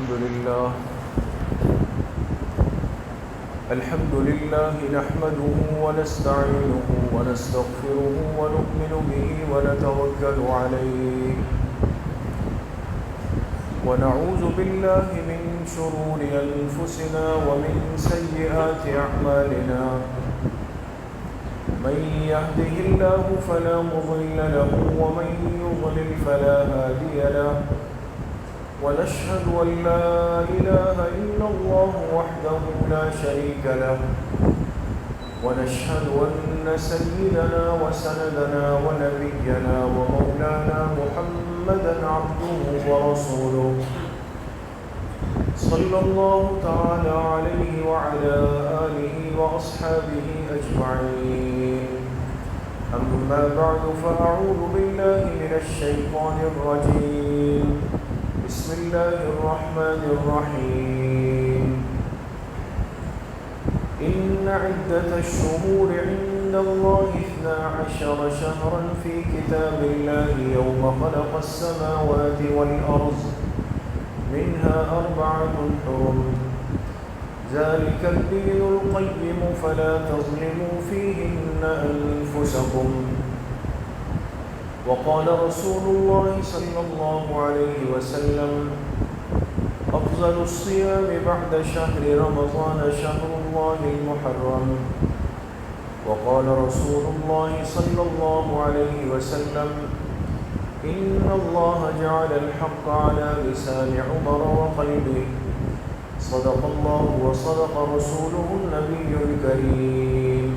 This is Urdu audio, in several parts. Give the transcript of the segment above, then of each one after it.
الحمد لله نحمده ونستعينه ونستغفره ونؤمن به ونتوكل عليه ونعوذ بالله من شرور أنفسنا ومن سيئات أعمالنا من يهده الله فلا مضل له ومن يضلل فلا هادي له ونشهد أن لا إله إلا الله وحده لا شريك له ونشهد أن سيدنا وسندنا ونبينا ومولانا محمدا عبده ورسوله صلى الله تعالى عليه وعلى آله وأصحابه أجمعين أما بعد فأعوذ بالله من الشيطان الرجيم بسم الله الرحمن الرحيم إن عدة الشهور عند الله 12 شهرا في كتاب الله يوم خلق السماوات والأرض منها 4 حرم ذلك الدين القيم فلا تظلموا فيهن أنفسكم وقال رسول الله صلى الله عليه وسلم أفضل الصيام بعد شهر رمضان شهر الله المحرم وقال رسول الله صلى الله عليه وسلم إن الله جعل الحق على لسان عمر وقلبه صدق الله وصدق رسوله النبي الكريم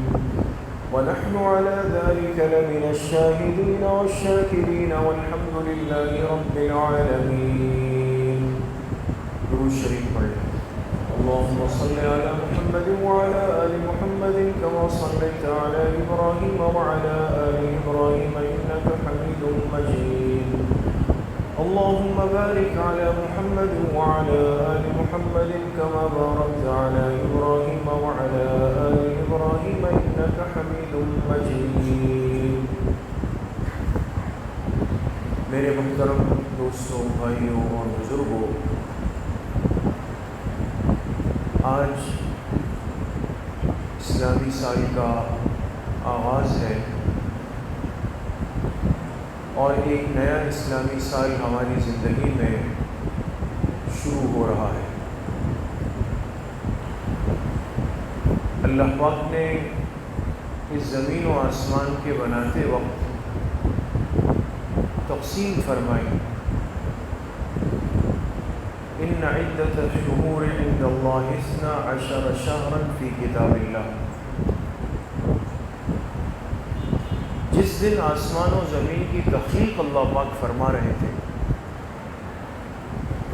ونحن على ذلك لمن الشاهدين والشاكرين والحمد لله رب العالمين. درود شریف پڑھیں. اللهم صل على محمد وعلى آل محمد كما صليت على إبراهيم وعلى آل إبراهيم إنك حميد مجيد. اللهم بارك على محمد وعلى آل محمد كما باركت على إبراهيم وعلى آل إبراهيم إنك حميد مجيد. میرے محترم دوستوں، بھائیوں اور بزرگوں، آج اسلامی سال کا آغاز ہے اور ایک نیا اسلامی سال ہماری زندگی میں شروع ہو رہا ہے. اللہ پاک نے اس زمین و آسمان کے بناتے وقت تقسیم فرمائی. ان عدت الشہور عند اللہ 12 شہرا فی کتاب اللہ. جس دن آسمان و زمین کی تخلیق اللہ پاک فرما رہے تھے،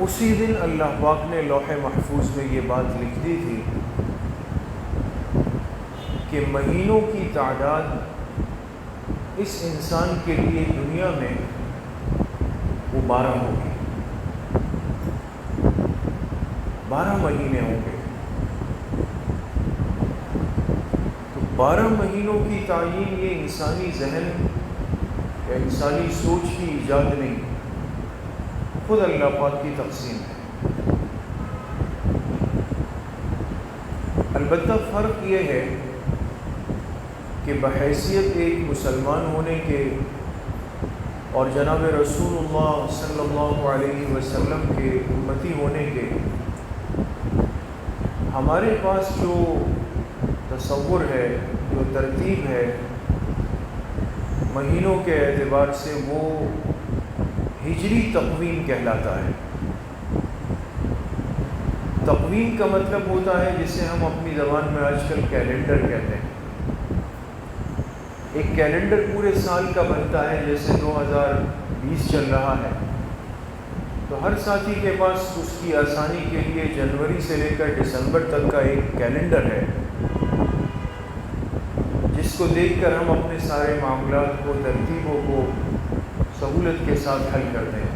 اسی دن اللہ پاک نے لوح محفوظ میں یہ بات لکھ دی تھی کہ مہینوں کی تعداد اس انسان کے لیے دنیا میں وہ 12 ہوگی. 12 مہینے ہوں گے. تو 12 مہینوں کی تعین یہ انسانی ذہن یا انسانی سوچ کی ایجاد نہیں، خود اللہ پاک کی تقسیم ہے. البتہ فرق یہ ہے کہ بحیثیت ایک مسلمان ہونے کے اور جناب رسول اللہ صلی اللہ علیہ وسلم کے امتی ہونے کے ہمارے پاس جو تصور ہے، جو ترتیب ہے مہینوں کے اعتبار سے، وہ ہجری تقویم کہلاتا ہے. تقویم کا مطلب ہوتا ہے جسے ہم اپنی زبان میں آج کل کیلنڈر کہتے ہیں. ایک کیلنڈر پورے سال کا بنتا ہے، جیسے 2020 چل رہا ہے تو ہر ساتھی کے پاس اس کی آسانی کے لیے جنوری سے لے کر دسمبر تک کا ایک کیلنڈر ہے، جس کو دیکھ کر ہم اپنے سارے معاملات کو، ترتیبوں کو سہولت کے ساتھ حل کرتے ہیں.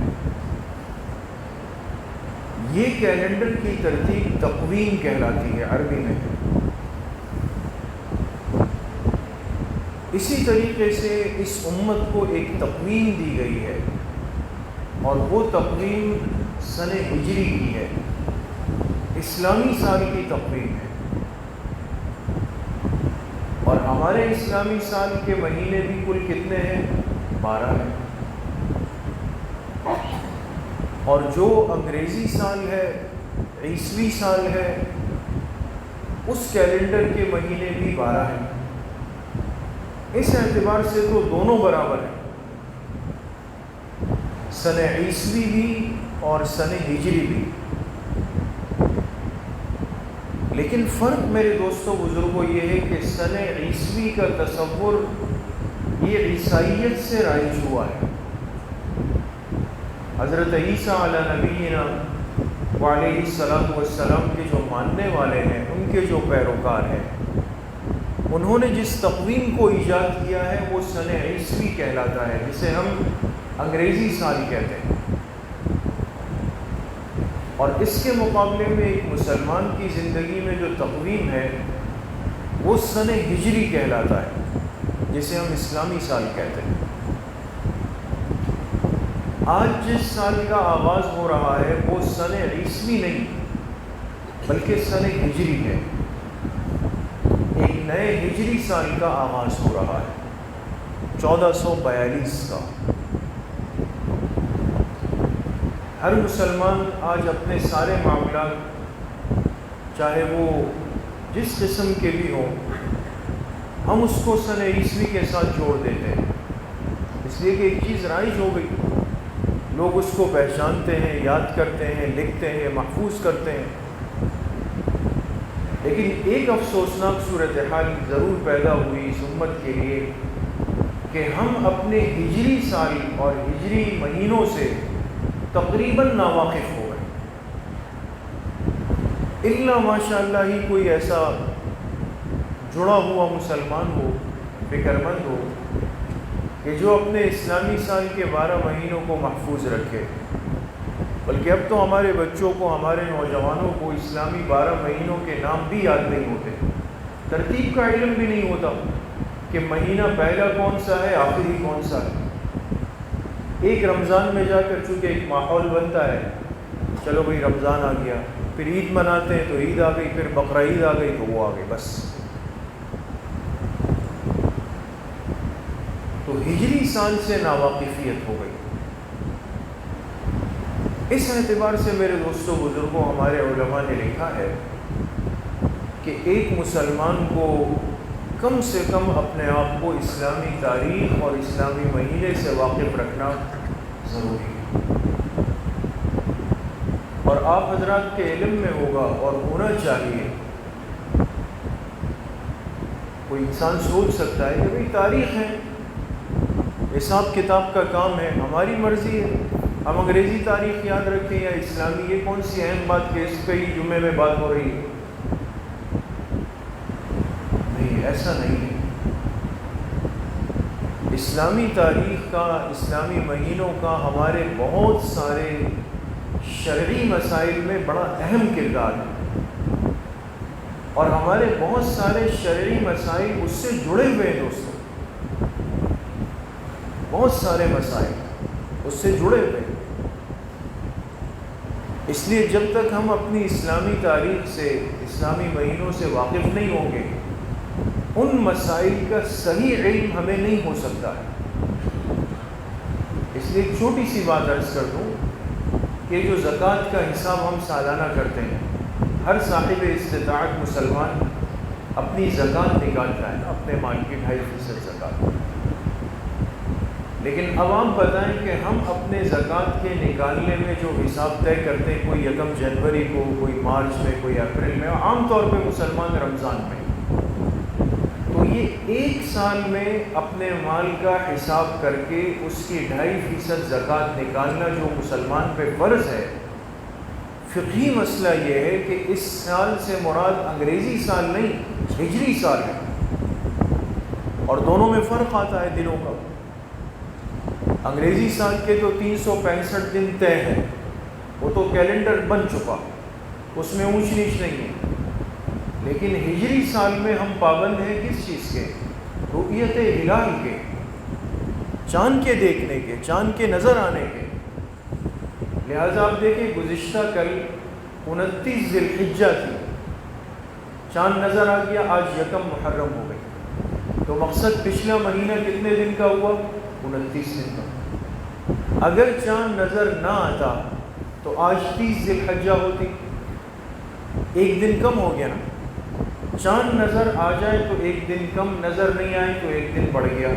یہ کیلنڈر کی ترتیب تقویم کہلاتی ہے عربی میں. اسی طریقے سے اس امت کو ایک تقویم دی گئی ہے اور وہ تقویم سن ہجری کی ہے. اسلامی سال کی تقویم ہے، اور ہمارے اسلامی سال کے مہینے بھی کل کتنے ہیں؟ 12 ہیں، اور جو انگریزی سال ہے، عیسوی سال ہے، اس کیلنڈر کے مہینے بھی 12 ہیں۔ اس اعتبار سے تو دونوں برابر ہیں، سن عیسوی بھی اور سن ہجری بھی۔ لیکن فرق میرے دوستوں بزرگوں یہ ہے کہ سن عیسوی کا تصور یہ عیسائیت سے رائج ہوا ہے۔ حضرت عیسیٰ علی نبینا وعلیہ الصلاۃ والسلام کے جو ماننے والے ہیں، ان کے جو پیروکار ہیں، انہوں نے جس تقویم کو ایجاد کیا ہے وہ سن عیسوی کہلاتا ہے، جسے ہم انگریزی سال کہتے ہیں۔ اور اس کے مقابلے میں ایک مسلمان کی زندگی میں جو تقویم ہے وہ سن ہجری کہلاتا ہے، جسے ہم اسلامی سال کہتے ہیں۔ آج جس سال کا آغاز ہو رہا ہے وہ سن عیسوی نہیں بلکہ سن ہجری ہے، ایک نئے ہجری سال کا آغاز ہو رہا ہے، 1442 کا۔ ہر مسلمان آج اپنے سارے معاملات، چاہے وہ جس قسم کے بھی ہوں، ہم اس کو سن عیسوی کے ساتھ جوڑ دیتے ہیں، اس لیے کہ ایک چیز رائج ہو گئی، لوگ اس کو پہچانتے ہیں، یاد کرتے ہیں، لکھتے ہیں، محفوظ کرتے ہیں۔ لیکن ایک افسوسناک صورتحال ضرور پیدا ہوئی اس امت کے لیے کہ ہم اپنے ہجری سال اور ہجری مہینوں سے تقریباً ناواقف ہو گئے، الا ماشاء اللہ ہی کوئی ایسا جڑا ہوا مسلمان ہو، فکر مند ہو، کہ جو اپنے اسلامی سال کے 12 مہینوں کو محفوظ رکھے۔ بلکہ اب تو ہمارے بچوں کو، ہمارے نوجوانوں کو اسلامی 12 مہینوں کے نام بھی یاد نہیں ہوتے، ترتیب کا علم بھی نہیں ہوتا کہ مہینہ پہلا کون سا ہے، آخری کون سا ہے۔ ایک رمضان میں جا کر چونکہ ایک ماحول بنتا ہے، چلو بھئی رمضان آ گیا، پھر عید مناتے ہیں تو عید آ گئی، پھر بقرعید آ گئی تو وہ آ گئی، بس۔ تو ہجری سال سے ناواقفیت ہو گئی۔ اس اعتبار سے میرے دوستوں بزرگوں، ہمارے علماء نے لکھا ہے کہ ایک مسلمان کو کم سے کم اپنے آپ کو اسلامی تاریخ اور اسلامی مہینے سے واقف رکھنا ضروری ہے، اور آپ حضرات کے علم میں ہوگا اور ہونا چاہیے۔ کوئی انسان سوچ سکتا ہے کہ بھئی تاریخ ہے، حساب کتاب کا کام ہے، ہماری مرضی ہے، ہم انگریزی تاریخ یاد رکھیں یا اسلامی، یہ کون سی اہم بات کہ اس پہ ہی جمعے میں بات ہو رہی ہے؟ نہیں، ایسا نہیں ہے۔ اسلامی تاریخ کا، اسلامی مہینوں کا ہمارے بہت سارے شرعی مسائل میں بڑا اہم کردار ہے، اور ہمارے بہت سارے شرعی مسائل اس سے جڑے ہوئے ہیں دوستوں، بہت سارے مسائل اس سے جڑے ہوئے ہیں۔ اس لیے جب تک ہم اپنی اسلامی تاریخ سے، اسلامی مہینوں سے واقف نہیں ہوں گے، ان مسائل کا صحیح علم ہمیں نہیں ہو سکتا ہے۔ اس لیے ایک چھوٹی سی بات عرض کر دوں کہ جو زکوٰۃ کا حساب ہم سالانہ کرتے ہیں، ہر صاحب استطاعت مسلمان اپنی زکوٰۃ نکالتا ہے، اپنے مال کی 2.5% زکوٰۃ۔ لیکن اب آپ بتائیں کہ ہم اپنے زکوٰۃ کے نکالنے میں جو حساب طے کرتے ہیں، کوئی 1 جنوری کو، کوئی مارچ میں، کوئی اپریل میں، عام طور پہ مسلمان رمضان میں، تو یہ 1 سال میں اپنے مال کا حساب کر کے اس کی 2.5% زکوٰۃ نکالنا جو مسلمان پہ فرض ہے، فقہی مسئلہ یہ ہے کہ اس سال سے مراد انگریزی سال نہیں، ہجری سال ہے، اور دونوں میں فرق آتا ہے دنوں کا۔ انگریزی سال کے تو 365 دن طے ہیں، وہ تو کیلنڈر بن چکا، اس میں اونچ نیچ نہیں ہے۔ لیکن ہجری سال میں ہم پابند ہیں کس چیز کے؟ رؤیت ہلال کے، چاند کے دیکھنے کے، چاند کے نظر آنے کے۔ لہٰذا آپ دیکھیں گزشتہ کل 29 ذی الحجہ تھی، چاند نظر آ گیا، آج یکم محرم ہو گئی، تو مقصد پچھلا مہینہ کتنے دن کا ہوا؟ 29 دن کا۔ اگر چاند نظر نہ آتا تو آج 30 ذی الحجہ ہوتی، ایک دن کم ہو گیا نا۔ چاند نظر آ جائے تو ایک دن کم، نظر نہیں آئے تو ایک دن بڑھ گیا۔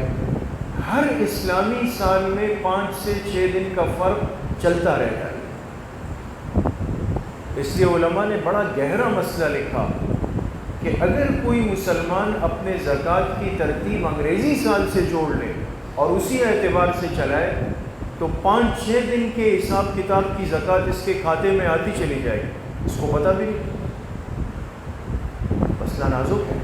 ہر اسلامی سال میں 5 سے 6 دن کا فرق چلتا رہتا ہے۔ اس لیے علماء نے بڑا گہرا مسئلہ لکھا کہ اگر کوئی مسلمان اپنے زکوٰۃ کی ترتیب انگریزی سال سے جوڑ لے اور اسی اعتبار سے چلائے تو 5-6 دن کے حساب کتاب کی زکوٰۃ اس کے کھاتے میں آتی چلی جائے گی، اس کو پتہ بھی نہیں۔ مسئلہ نازک ہے۔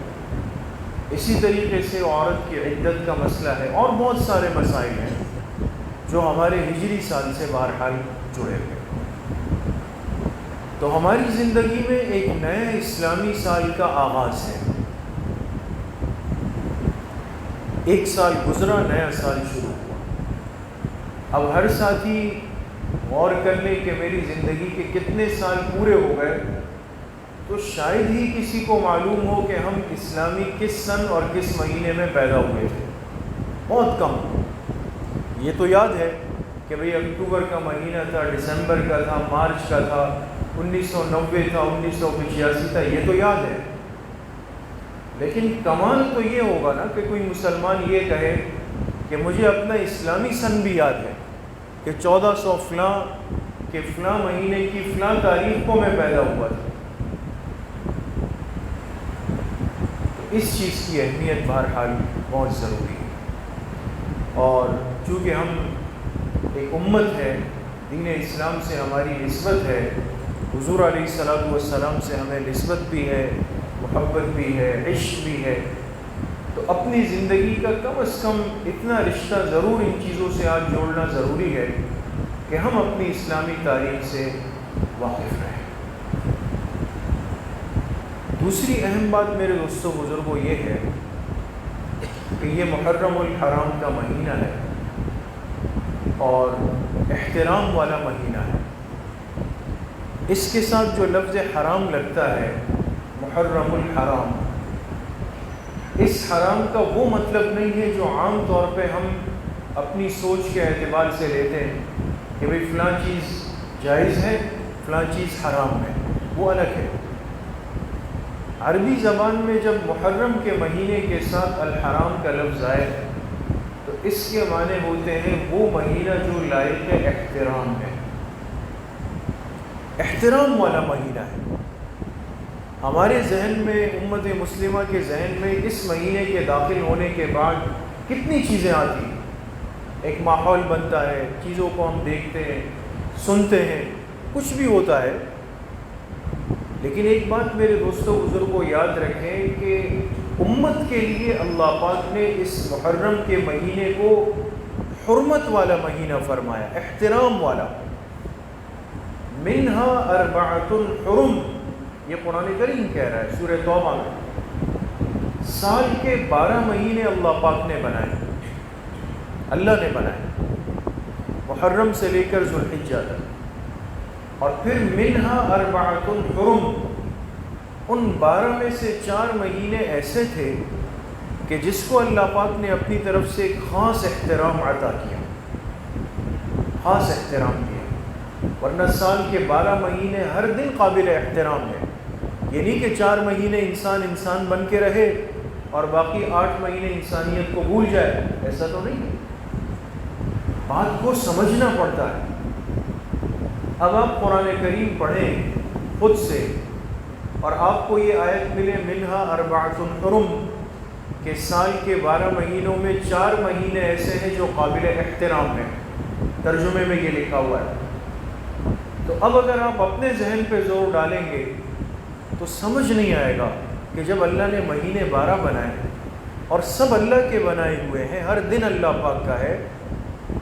اسی طریقے سے عورت کی عدت کا مسئلہ ہے، اور بہت سارے مسائل ہیں جو ہمارے ہجری سال سے بہرحال جڑے ہوئے۔ تو ہماری زندگی میں ایک نئے اسلامی سال کا آغاز ہے، ایک سال گزرا، نیا سال شروع ہوا۔ اب ہر ساتھی غور کر لے کہ میری زندگی کے کتنے سال پورے ہو گئے، تو شاید ہی کسی کو معلوم ہو کہ ہم اسلامی کس سن اور کس مہینے میں پیدا ہوئے تھے، بہت کم۔ یہ تو یاد ہے کہ بھئی اکتوبر کا مہینہ تھا، دسمبر کا تھا، مارچ کا تھا، 1990 تھا، 1985 تھا، یہ تو یاد ہے۔ لیکن کمال تو یہ ہوگا نا کہ کوئی مسلمان یہ کہے کہ مجھے اپنا اسلامی سن بھی یاد ہے کہ 1400 فلاں کے فلاں مہینے کی فلاں تاریخ کو میں پیدا ہوا تھا۔ تو اس چیز کی اہمیت بہرحال بہت ضروری ہے، اور چونکہ ہم ایک امت ہے، دین اسلام سے ہماری نسبت ہے، حضور علیہ السلام سے ہمیں نسبت بھی ہے، محبت بھی ہے، عشق بھی ہے، تو اپنی زندگی کا کم از کم اتنا رشتہ ضرور ان چیزوں سے آج جوڑنا ضروری ہے کہ ہم اپنی اسلامی تاریخ سے واقف رہیں۔ دوسری اہم بات میرے دوستوں بزرگوں یہ ہے کہ یہ محرم الحرام کا مہینہ ہے اور احترام والا مہینہ ہے۔ اس کے ساتھ جو لفظ حرام لگتا ہے، محرم الحرام، اس حرام کا وہ مطلب نہیں ہے جو عام طور پہ ہم اپنی سوچ کے اعتبار سے لیتے ہیں کہ بھئی فلاں چیز جائز ہے، فلاں چیز حرام ہے، وہ الگ ہے۔ عربی زبان میں جب محرم کے مہینے کے ساتھ الحرام کا لفظ آئے تو اس کے معنی ہوتے ہیں وہ مہینہ جو لائق احترام ہے، احترام والا مہینہ ہے۔ ہمارے ذہن میں، امت مسلمہ کے ذہن میں اس مہینے کے داخل ہونے کے بعد کتنی چیزیں آتی ہیں، ایک ماحول بنتا ہے، چیزوں کو ہم دیکھتے ہیں، سنتے ہیں، کچھ بھی ہوتا ہے۔ لیکن ایک بات میرے دوستوں بزرگوں یاد رکھیں کہ امت کے لیے اللہ پاک نے اس محرم کے مہینے کو حرمت والا مہینہ فرمایا، احترام والا۔ منہا اربعۃ حرم، یہ قرآن کریم کہہ رہا ہے سورہ توبہ میں۔ سال کے 12 مہینے اللہ پاک نے بنائے، اللہ نے بنائے، محرم سے لے کر ذوالحجہ تک، اور پھر منہا اربعۃ حرم، ان 12 میں سے 4 مہینے ایسے تھے کہ جس کو اللہ پاک نے اپنی طرف سے ایک خاص احترام عطا کیا، خاص احترام کیا۔ ورنہ سال کے 12 مہینے ہر دن قابل احترام ہے، یہ نہیں کہ 4 مہینے انسان بن کے رہے اور باقی 8 مہینے انسانیت کو بھول جائے، ایسا تو نہیں ہے۔ بات کو سمجھنا پڑتا ہے۔ اب آپ قرآن کریم پڑھیں خود سے اور آپ کو یہ آیت ملے منہا اربعۃ حرم، کہ سال کے 12 مہینوں میں 4 مہینے ایسے ہیں جو قابل احترام ہیں، ترجمے میں یہ لکھا ہوا ہے۔ تو اب اگر آپ اپنے ذہن پہ زور ڈالیں گے تو سمجھ نہیں آئے گا کہ جب اللہ نے مہینے 12 بنائے اور سب اللہ کے بنائے ہوئے ہیں، ہر دن اللہ پاک کا ہے،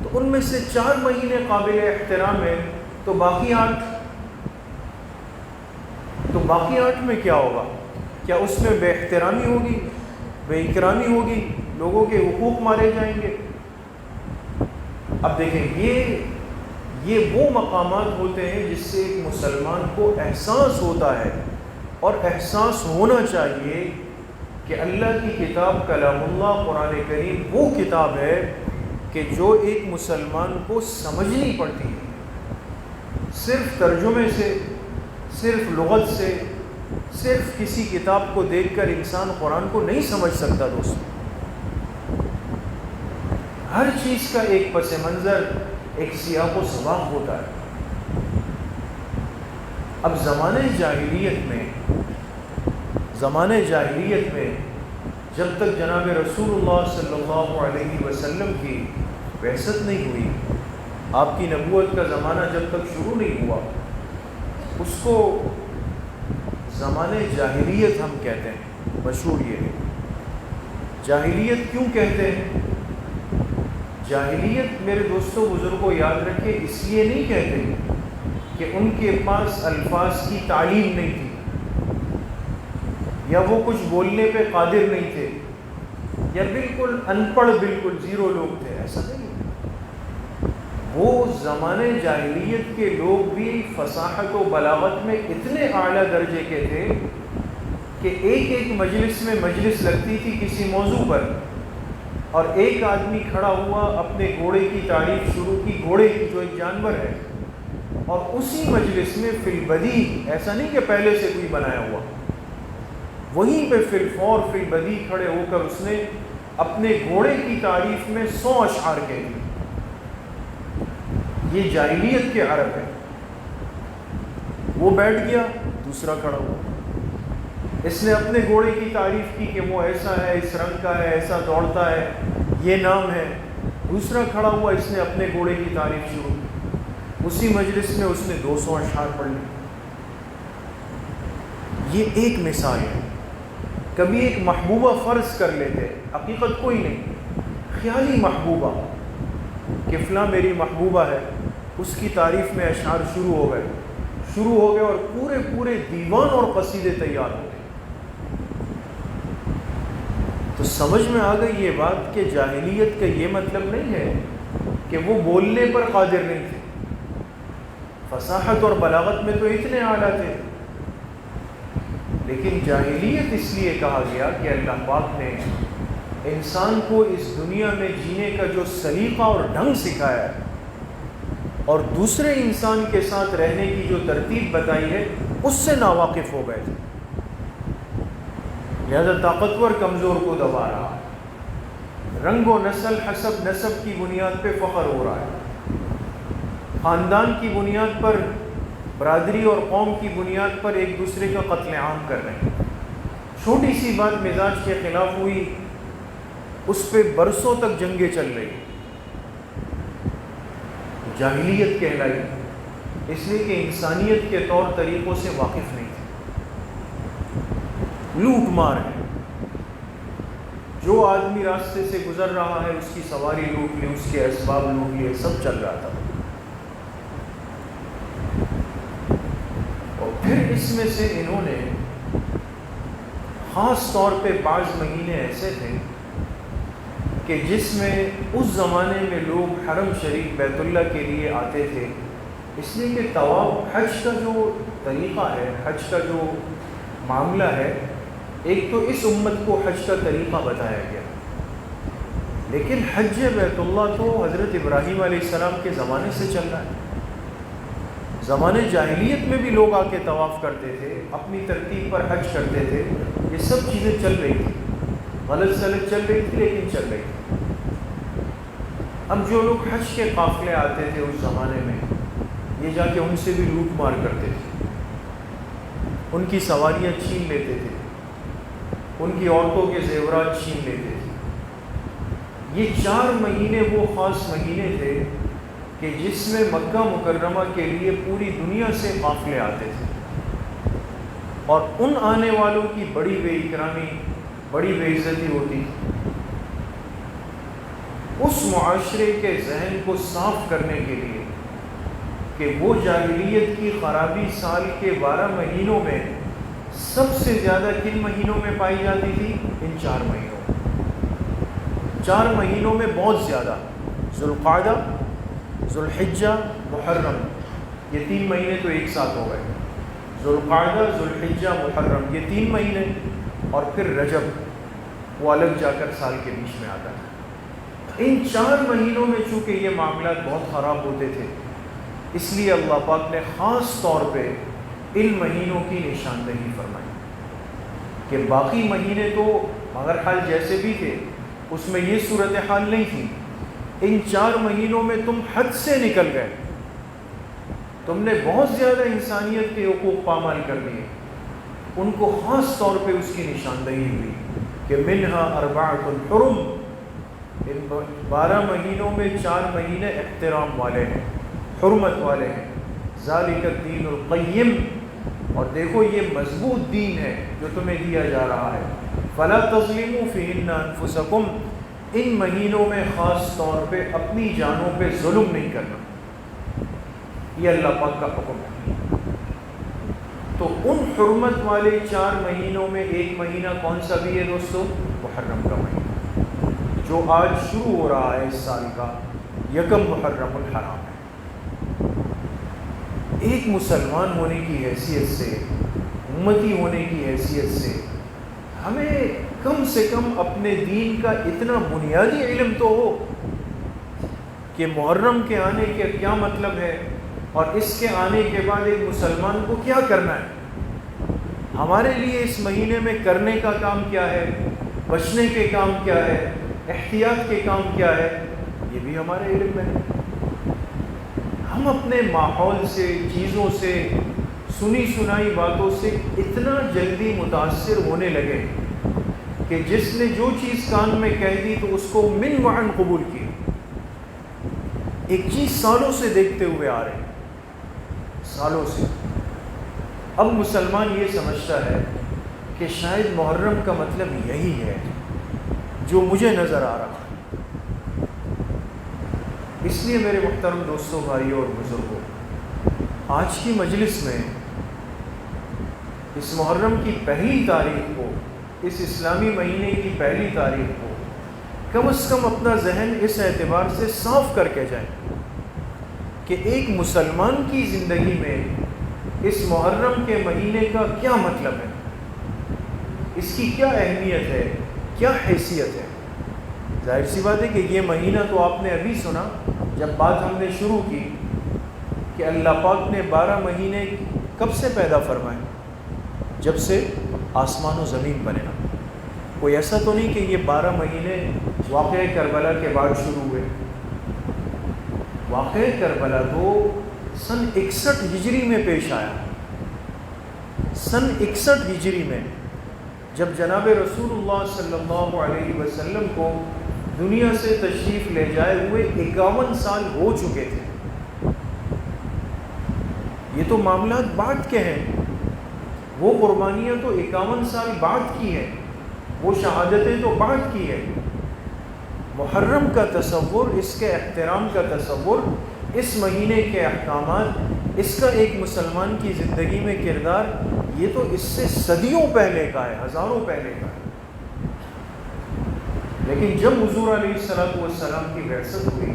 تو ان میں سے 4 مہینے قابل احترام ہیں، تو باقی 8 میں کیا ہوگا؟ کیا اس میں بے احترامی ہوگی، بے اکرامی ہوگی، لوگوں کے حقوق مارے جائیں گے؟ اب دیکھیں یہ وہ مقامات ہوتے ہیں جس سے ایک مسلمان کو احساس ہوتا ہے اور احساس ہونا چاہیے کہ اللہ کی کتاب کلام اللہ قرآن کریم وہ کتاب ہے کہ جو ایک مسلمان کو سمجھنی پڑتی ہے۔ صرف ترجمے سے، صرف لغت سے، صرف کسی کتاب کو دیکھ کر انسان قرآن کو نہیں سمجھ سکتا دوستو۔ ہر چیز کا ایک پس منظر، ایک سیاق و سباق ہوتا ہے۔ اب زمانہ جاہلیت میں جب تک جناب رسول اللہ صلی اللہ علیہ وسلم کی بعثت نہیں ہوئی، آپ کی نبوت کا زمانہ جب تک شروع نہیں ہوا، اس کو زمانہ جاہلیت ہم کہتے ہیں۔ مشہور یہ ہے، جاہلیت کیوں کہتے ہیں؟ جاہلیت میرے دوستوں بزرگوں یاد رکھیں، اس لیے نہیں کہتے کہ ان کے پاس الفاظ کی تعلیم نہیں تھی، یا وہ کچھ بولنے پہ قادر نہیں تھے، یا بالکل ان پڑھ، بالکل زیرو لوگ تھے، ایسا نہیں۔ وہ زمانے جاہلیت کے لوگ بھی فصاحت و بلاغت میں اتنے اعلیٰ درجے کے تھے کہ ایک ایک مجلس میں مجلس لگتی تھی کسی موضوع پر، اور ایک آدمی کھڑا ہوا، اپنے گھوڑے کی تعریف شروع کی، گھوڑے کی جو ایک جانور ہے، اور اسی مجلس میں فی البدیع، ایسا نہیں کہ پہلے سے کوئی بنایا ہوا، وہیں پہ فی الفور فی البدیع کھڑے ہو کر اس نے اپنے گھوڑے کی تعریف میں 100 اشعار کہہ دیے۔ یہ جاہلیت کے عرب ہے۔ وہ بیٹھ گیا، دوسرا کھڑا ہوا، اس نے اپنے گھوڑے کی تعریف کی کہ وہ ایسا ہے، اس رنگ کا ہے، ایسا دوڑتا ہے، یہ نام ہے۔ دوسرا کھڑا ہوا، اس نے اپنے گھوڑے کی تعریف شروع کی، اسی مجلس میں اس نے 200 اشعار پڑھ لی۔ یہ ایک مثال ہے۔ کبھی ایک محبوبہ فرض کر لیتے، حقیقت کوئی نہیں، خیالی محبوبہ کہ فلاں میری محبوبہ ہے، اس کی تعریف میں اشعار شروع ہو گئے اور پورے دیوان اور قصیدے تیار ہو گئے۔ تو سمجھ میں آ گئی یہ بات کہ جاہلیت کا یہ مطلب نہیں ہے کہ وہ بولنے پر قادر نہیں تھے، فصاحت اور بلاغت میں تو اتنے اعلیٰ تھے، لیکن جاہلیت اس لیے کہا گیا کہ اللہ پاک نے انسان کو اس دنیا میں جینے کا جو سلیقہ اور ڈھنگ سکھایا ہے، اور دوسرے انسان کے ساتھ رہنے کی جو ترتیب بتائی ہے، اس سے ناواقف ہو گئے تھے، لہذا طاقتور کمزور کو دبا رہا ہے، رنگ و نسل حسب نسب کی بنیاد پہ فخر ہو رہا ہے، خاندان کی بنیاد پر، برادری اور قوم کی بنیاد پر ایک دوسرے کا قتل عام کر رہے ہیں۔ چھوٹی سی بات مزاج کے خلاف ہوئی، اس پہ برسوں تک جنگیں چل رہی، جاہلیت کہلائی، اس لیے کہ انسانیت کے طور طریقوں سے واقف نہیں تھے، لوٹ مار ہے، جو آدمی راستے سے گزر رہا ہے اس کی سواری لوٹ لی، اس کے اسباب لوٹ لیے، سب چل رہا تھا۔ اور پھر اس میں سے انہوں نے خاص طور پہ بعض مہینے ایسے تھے کہ جس میں اس زمانے میں لوگ حرم شریف بیت اللہ کے لیے آتے تھے، اس لیے کہ طواف، حج کا جو طریقہ ہے، حج کا جو معاملہ ہے، ایک تو اس امت کو حج کا طریقہ بتایا گیا، لیکن حج بیت اللہ تو حضرت ابراہیم علیہ السلام کے زمانے سے چل رہا ہے۔ زمانے جاہلیت میں بھی لوگ آ کے طواف کرتے تھے، اپنی ترتیب پر حج کرتے تھے، یہ سب چیزیں چل رہی تھی، غلط سلط چل رہی تھی لیکن چل رہی تھی۔ اب جو لوگ حج کے قافلے آتے تھے اس زمانے میں، یہ جا کے ان سے بھی لوٹ مار کرتے تھے، ان کی سواریاں چھین لیتے تھے، ان کی عورتوں کے زیورات چھین لیتے تھے۔ یہ 4 مہینے وہ خاص مہینے تھے کہ جس میں مکہ مکرمہ کے لیے پوری دنیا سے قافلے آتے تھے، اور ان آنے والوں کی بڑی بے اکرامی، بڑی بے عزتی ہوتی تھی۔ اس معاشرے کے ذہن کو صاف کرنے کے لیے کہ وہ جاہلیت کی خرابی سال کے 12 مہینوں میں سب سے زیادہ کن مہینوں میں پائی جاتی تھی؟ ان 4 مہینوں، 4 مہینوں میں بہت زیادہ، ذوالقعدہ، ذوالحجہ محرم، یہ 3 مہینے تو ایک ساتھ ہو گئے، ذوالقعدہ ذوالحجہ محرم یہ 3 مہینے، اور پھر رجب وہ الگ جا کر سال کے بیچ میں آتا ہے۔ ان 4 مہینوں میں چونکہ یہ معاملات بہت خراب ہوتے تھے، اس لیے اللہ پاک نے خاص طور پہ ان مہینوں کی نشاندہی فرمائی کہ باقی مہینے تو مگر حال جیسے بھی تھے اس میں یہ صورتحال نہیں تھی، ان 4 مہینوں میں تم حد سے نکل گئے، تم نے بہت زیادہ انسانیت کے حقوق پامال کر دیے، ان کو خاص طور پہ اس کی نشاندہی ہوئی کہ منہا اربعۃ حرم، ان 12 مہینوں میں 4 مہینے احترام والے ہیں، حرمت والے ہیں، ذالک الدین القیم، اور دیکھو یہ مضبوط دین ہے جو تمہیں دیا جا رہا ہے، فلا تظلموا فیہن انفسکم، ان مہینوں میں خاص طور پہ اپنی جانوں پہ ظلم نہیں کرنا، یہ اللہ پاک کا حکم ہے۔ تو ان حرمت والے 4 مہینوں میں ایک مہینہ کون سا بھی ہے دوستو؟ محرم کا مہینہ، جو آج شروع ہو رہا ہے اس سال کا، 1 محرم الحرام ہے۔ ایک مسلمان ہونے کی حیثیت سے، امتی ہونے کی حیثیت سے، ہمیں کم سے کم اپنے دین کا اتنا بنیادی علم تو ہو کہ محرم کے آنے کا کیا مطلب ہے، اور اس کے آنے کے بعد ایک مسلمان کو کیا کرنا ہے، ہمارے لیے اس مہینے میں کرنے کا کام کیا ہے، بچنے کے کام کیا ہے، احتیاط کے کام کیا ہے، یہ بھی ہمارے علم میں ہے۔ ہم اپنے ماحول سے، چیزوں سے، سنی سنائی باتوں سے اتنا جلدی متاثر ہونے لگے کہ جس نے جو چیز کان میں کہہ دی تو اس کو من وعن قبول کی، ایک چیز سالوں سے دیکھتے ہوئے آ رہے ہیں، سالوں سے۔ اب مسلمان یہ سمجھتا ہے کہ شاید محرم کا مطلب یہی ہے جو مجھے نظر آ رہا ہے۔ اس لیے میرے محترم دوستوں، بھائیوں اور بزرگوں، آج کی مجلس میں اس محرم کی پہلی تاریخ کو، اس اسلامی مہینے کی پہلی تاریخ کو کم از کم اپنا ذہن اس اعتبار سے صاف کر کے جائیں کہ ایک مسلمان کی زندگی میں اس محرم کے مہینے کا کیا مطلب ہے، اس کی کیا اہمیت ہے، کیا حیثیت ہے۔ ظاہر سی بات ہے کہ یہ مہینہ تو آپ نے ابھی سنا جب بات ہم نے شروع کی کہ اللہ پاک نے 12 مہینے کب سے پیدا فرمائے؟ جب سے آسمان و زمین بنے نا۔ کوئی ایسا تو نہیں کہ یہ 12 مہینے واقعہ کربلا کے بعد شروع ہوئے۔ واقعہ کربلا تو سن 61 ہجری میں پیش آیا۔ سن 61 ہجری میں جب جناب رسول اللہ صلی اللہ علیہ وسلم کو دنیا سے تشریف لے جائے ہوئے 51 سال ہو چکے تھے۔ یہ تو معاملات بعد کے ہیں، وہ قربانیاں تو 51 سال بعد کی ہیں، وہ شہادتیں تو بعد کی ہیں۔ محرم کا تصور، اس کے احترام کا تصور، اس مہینے کے احکامات، اس کا ایک مسلمان کی زندگی میں کردار، یہ تو اس سے صدیوں پہلے کا ہے، ہزاروں پہلے کا ہے۔ لیکن جب حضور علیہ السلام کی بعثت ہوئی،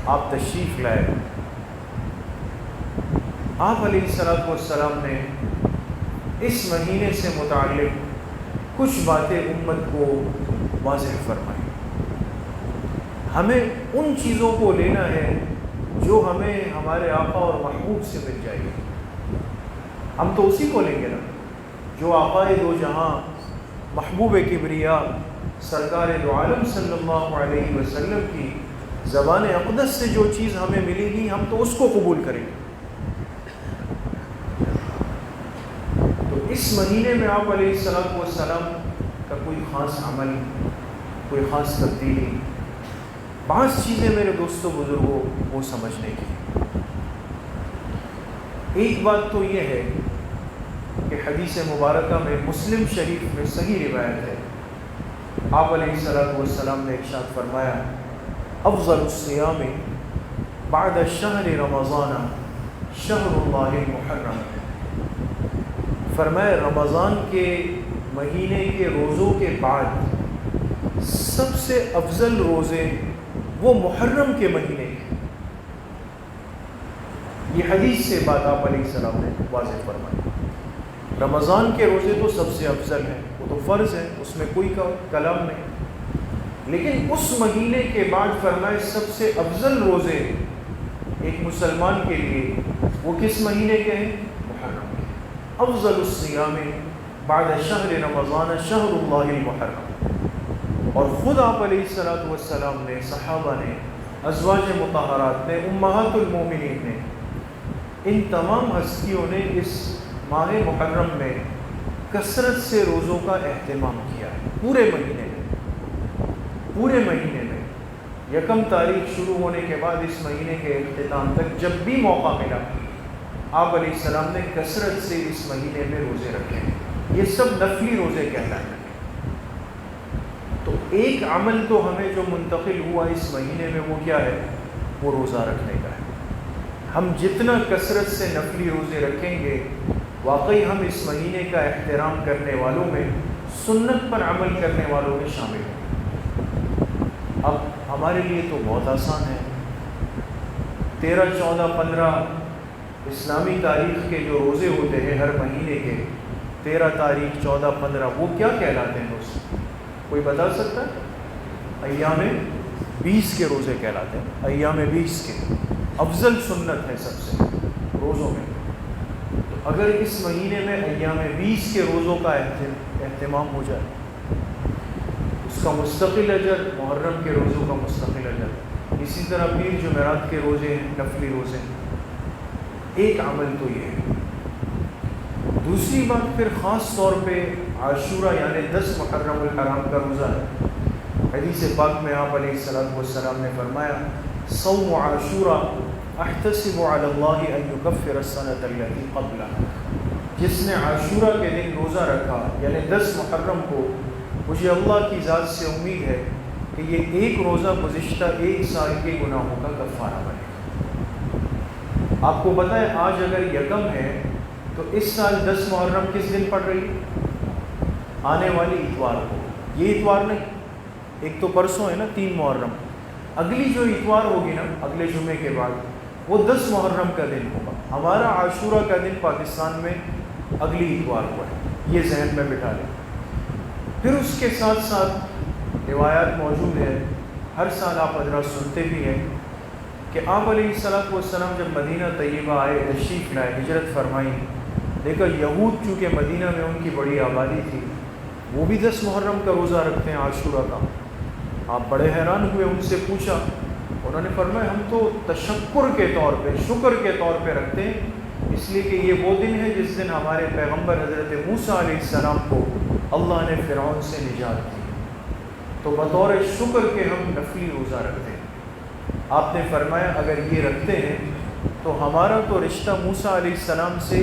آپ تشریف لائے، آپ علیہ السلام نے اس مہینے سے متعلق کچھ باتیں امت کو واضح فرمائی۔ ہمیں ان چیزوں کو لینا ہے جو ہمیں ہمارے آقا اور محبوب سے مل جائے گی، ہم تو اسی کو لیں گے نا جو آقا دو جہاں، محبوب کبریا، سرکار دو عالم صلی اللہ علیہ وسلم کی زبان اقدس سے جو چیز ہمیں ملے گی ہم تو اس کو قبول کریں گے۔ تو اس مہینے میں آپ علیہ السلام کا کوئی خاص عمل، کوئی خاص تبدیلی، بعض چیزیں میرے دوستوں بزرگوں وہ سمجھنے کی۔ ایک بات تو یہ ہے کہ حدیث مبارکہ میں، مسلم شریف میں صحیح روایت ہے، آپ علیہ السلام نے ارشاد فرمایا، افضل الصیام بعد شہر رمضان شہر اللہ المحرم۔ فرمایا رمضان کے مہینے کے روزوں کے بعد سب سے افضل روزے وہ محرم کے مہینے ہیں۔ یہ حدیث سے بات آپ علیہ السلام نے واضح فرمائی۔ رمضان کے روزے تو سب سے افضل ہیں، وہ تو فرض ہے، اس میں کوئی کلام نہیں، لیکن اس مہینے کے بعد فرمائے سب سے افضل روزے ایک مسلمان کے لیے وہ کس مہینے کے ہیں؟ محرم کے۔ افضل الصیام بعد شہر رمضان شہر اللہ المحرم۔ اور خود آپ علیہ السلام نے، صحابہ نے، ازواج مطہرات نے، امہات المومنین نے، ان تمام ہستیوں نے اس ماہ محرم میں کثرت سے روزوں کا اہتمام کیا ہے۔ پورے مہینے میں یکم تاریخ شروع ہونے کے بعد اس مہینے کے اختتام تک جب بھی موقع ملا آپ علیہ السلام نے کثرت سے اس مہینے میں روزے رکھے۔ یہ سب نفلی روزے کہلائیں گے۔ تو ایک عمل تو ہمیں جو منتقل ہوا اس مہینے میں وہ کیا ہے؟ وہ روزہ رکھنے کا ہے۔ ہم جتنا کثرت سے نفلی روزے رکھیں گے واقعی ہم اس مہینے کا احترام کرنے والوں میں، سنت پر عمل کرنے والوں میں شامل ہیں۔ اب ہمارے لیے تو بہت آسان ہے، 13، 14، 15 اسلامی تاریخ کے جو روزے ہوتے ہیں ہر مہینے کے، 13 تاریخ، 14، 15 وہ کیا کہلاتے ہیں روزے؟ کوئی بتا سکتا ہے؟ ایام 20 کے روزے کہلاتے ہیں، ایام 20 کے افضل سنت ہے سب سے روزوں میں۔ تو اگر اس مہینے میں ایام 20 کے روزوں کا اہتمام ہو جائے، اس کا مستقل اجر، محرم کے روزوں کا مستقل اجر، اسی طرح پیر جمعرات کے روزے ہیں، نفلی روزے ہیں۔ ایک عمل تو یہ ہے۔ دوسری بات پھر خاص طور پہ عاشورہ یعنی 10 محرم الحرام کا روزہ ہے۔ حدیث پاک میں آپ علیہ السلام نے فرمایا صوم عاشورہ احتسب علی اللہ ان یکفر السنۃ التي قبلہ، جس نے عاشورہ کے دن روزہ رکھا یعنی 10 محرم کو، مجھے اللہ کی ذات سے امید ہے کہ یہ ایک روزہ گزشتہ 1 سال کے گناہوں کا کفارہ بنے گا۔ آپ کو پتہ ہے آج اگر یکم ہے تو اس سال 10 محرم کس دن پڑ رہی ہے؟ آنے والی اتوار کو۔ یہ اتوار نہیں، ایک تو پرسوں ہے نا 3 محرم، اگلی جو اتوار ہوگی نا اگلے جمعے کے بعد وہ 10 محرم کا دن ہوگا۔ ہمارا عاشورہ کا دن پاکستان میں اگلی اتوار کو ہے، یہ ذہن میں بٹھا لیں۔ پھر اس کے ساتھ ساتھ روایات موجود ہے، ہر سال آپ حضرات سنتے بھی ہیں کہ آپ علیہ السلام جب مدینہ طیبہ آئے، تشریف لائے، ہجرت فرمائی، دیکھا یہود چونکہ مدینہ میں ان کی بڑی آبادی تھی، وہ بھی 10 محرم کا روزہ رکھتے ہیں عاشورہ کا۔ آپ بڑے حیران ہوئے، ان سے پوچھا، انہوں نے فرمایا ہم تو تشکر کے طور پہ، شکر کے طور پہ رکھتے ہیں، اس لیے کہ یہ وہ دن ہے جس دن ہمارے پیغمبر حضرت موسیٰ علیہ السلام کو اللہ نے فرعون سے نجات دی، تو بطور شکر کے ہم نفلی روزہ رکھتے ہیں۔ آپ نے فرمایا اگر یہ رکھتے ہیں تو ہمارا تو رشتہ موسیٰ علیہ السلام سے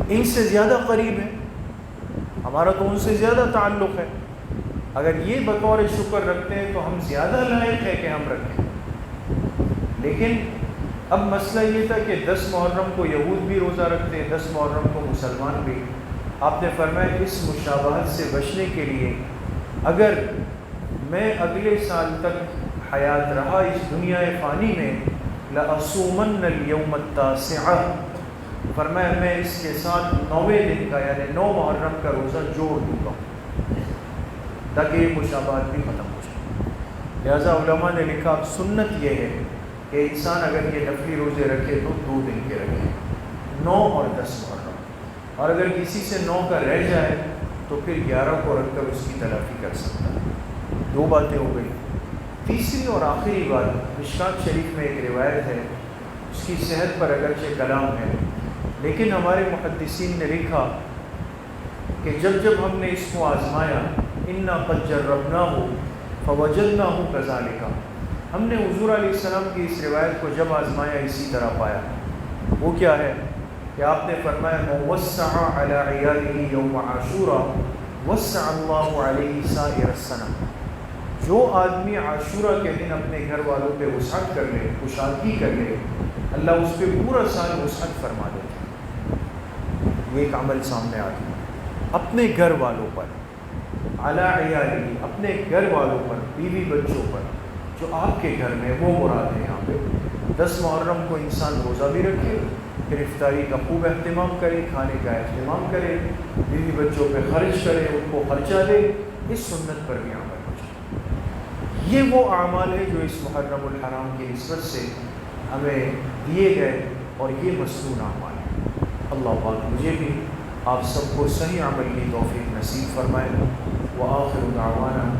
ان سے زیادہ قریب ہے، ہمارا تو ان سے زیادہ تعلق ہے، اگر یہ بطور شکر رکھتے ہیں تو ہم زیادہ لائق ہے کہ ہم رکھیں۔ لیکن اب مسئلہ یہ تھا کہ 10 محرم کو یہود بھی روزہ رکھتے ہیں، 10 محرم کو مسلمان بھی۔ آپ نے فرمایا اس مشابہت سے بچنے کے لیے اگر میں اگلے سال تک حیات رہا اس دنیا فانی میں، لَأَصُومَنَّ الْيَوْمَ التَّاسِعَ، فرمایا میں اس کے ساتھ 9ویں دن کا یعنی 9 محرم کا روزہ جوڑ دوں گا تاکہ یہ مشابہت بھی ختم ہو جائے۔ لہٰذا علماء نے لکھا سنت یہ ہے کہ انسان اگر یہ نفلی روزے رکھے تو 2 دن کے رکھے، 9 اور 10 محرم، اور اگر کسی سے 9 کا رہ جائے تو پھر 11 کو رکھ کر اس کی تلافی کر سکتا ہے۔ 2 باتیں ہو گئی۔ تیسری اور آخری بات، مشکات شریف میں ایک روایت ہے، اس کی صحت پر اگرچہ کلام ہے، لیکن ہمارے محدثین نے لکھا کہ جب جب ہم نے اس کو آزمایا، اِنَّا قَدْ جَرَّبْنَاهُ فَوَجَدْنَاهُ كَذَلِكَ، ہم نے حضور علیہ السلام کی اس روایت کو جب آزمایا اسی طرح پایا۔ وہ کیا ہے کہ آپ نے فرمایا مَن وَسَّعَ عَلَىٰ عِيَالِهِ يَوْمَ عَاشُورَىٰ وَسَّعَ اللَّهُ عَلَيْهِ سَائِرَ السَّنَةِ، جو آدمی عاشورہ کے دن اپنے گھر والوں پہ وسعت کر لے، کشادگی کر لے، اللہ اس پہ پورا سال وسعت فرما دیتا ہے۔ یہ ایک عمل سامنے آ گیا، اپنے گھر والوں پر، علی عیالہ، اپنے گھر والوں پر، بیوی بچوں پر، جو آپ کے گھر میں وہ مراد ہے یہاں پہ 10 محرم کو انسان روزہ بھی رکھے، پھر افطاری کا خوب اہتمام کرے، کھانے کا اہتمام کرے، بیوی بچوں پہ خرچ کرے، ان کو خرچہ دے، اس سنت پر بھی عمل ہو جائے۔ یہ وہ اعمال ہے جو اس محرم الحرام کی نسبت سے ہمیں دیے گئے اور یہ مسنون اعمال ہے۔ اللہ پاک مجھے بھی آپ سب کو صحیح عمل کی توفیق نصیب فرمائے۔ وآخر دعوانا